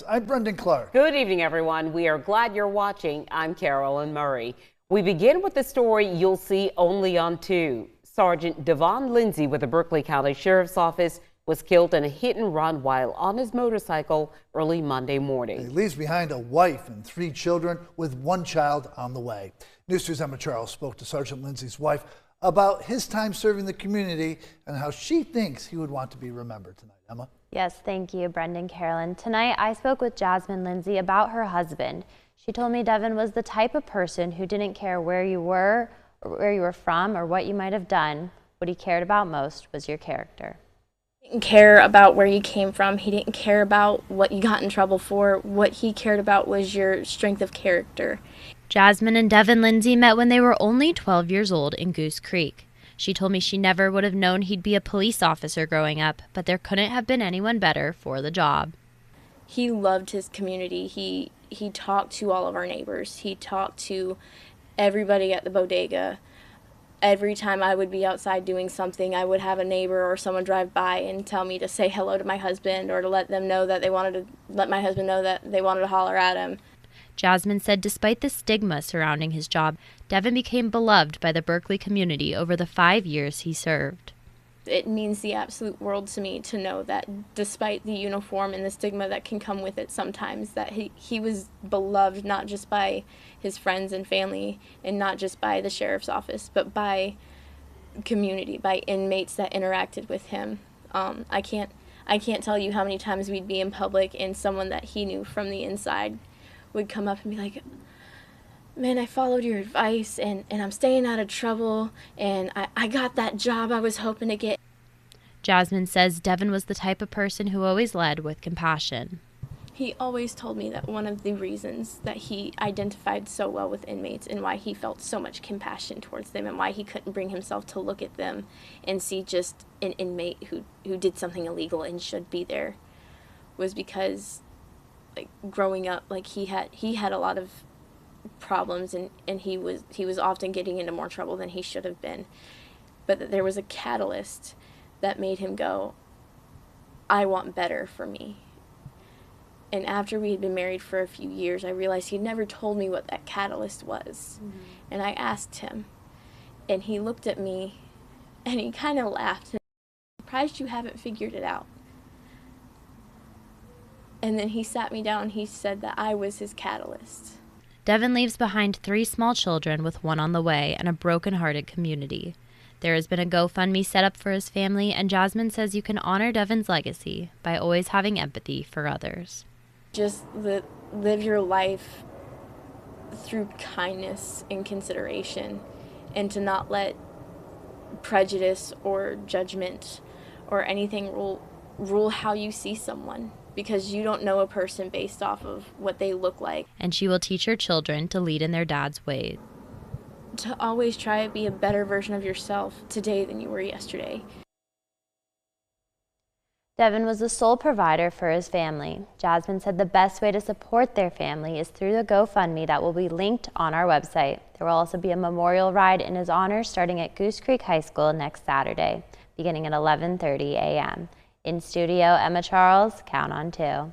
I'm Brendan Clark. Good evening, everyone. We are glad you're watching. I'm Carolyn Murray. We begin with the story you'll see only on 2. Sergeant Devon Lindsay with the Berkeley County Sheriff's Office was killed in a hit and run while on his motorcycle early Monday morning. He leaves behind a wife and 3 children with 1 child on the way. News 2's Emma Charles spoke to Sergeant Lindsay's wife about his time serving the community and how she thinks he would want to be remembered tonight. Emma? Yes, thank you, Brendan. Carolyn. Tonight, I spoke with Jasmine Lindsay about her husband. She told me Devon was the type of person who didn't care where you were or where you were from or what you might have done. What he cared about most was your character. He didn't care about where you came from. He didn't care about what you got in trouble for. What he cared about was your strength of character. Jasmine and Devon Lindsay met when they were only 12 years old in Goose Creek. She told me she never would have known he'd be a police officer growing up, but there couldn't have been anyone better for the job. He loved his community. He talked to all of our neighbors. He talked to everybody at the bodega. Every time I would be outside doing something, I would have a neighbor or someone drive by and tell me to say hello to my husband or to let my husband know that they wanted to holler at him. Jasmine said despite the stigma surrounding his job, Devon became beloved by the Berkeley community over the 5 years he served. It means the absolute world to me to know that despite the uniform and the stigma that can come with it sometimes, that he was beloved not just by his friends and family and not just by the sheriff's office, but by community, by inmates that interacted with him. I can't tell you how many times we'd be in public and someone that he knew from the inside would come up and be like, "Man, I followed your advice and I'm staying out of trouble and I got that job I was hoping to get." Jasmine says Devon was the type of person who always led with compassion. He always told me that one of the reasons that he identified so well with inmates and why he felt so much compassion towards them and why he couldn't bring himself to look at them and see just an inmate who did something illegal and should be there was because, like, growing up, like, he had a lot of problems and he was often getting into more trouble than he should have been, but that there was a catalyst that made him go, "I want better for me." And after we had been married for a few years, I realized he'd never told me what that catalyst was. Mm-hmm. And I asked him, and he looked at me and he kind of laughed. I'm surprised you haven't figured it out. And then he sat me down and he said that I was his catalyst. Devon leaves behind 3 small children with 1 on the way and a broken-hearted community. There has been a GoFundMe set up for his family, and Jasmine says you can honor Devon's legacy by always having empathy for others. Just live your life through kindness and consideration, and to not let prejudice or judgment or anything rule how you see someone, because you don't know a person based off of what they look like. And she will teach her children to lead in their dad's ways. To always try to be a better version of yourself today than you were yesterday. Devon was the sole provider for his family. Jasmine said the best way to support their family is through the GoFundMe that will be linked on our website. There will also be a memorial ride in his honor starting at Goose Creek High School next Saturday, beginning at 11:30 a.m. In studio, Emma Charles, Count on 2.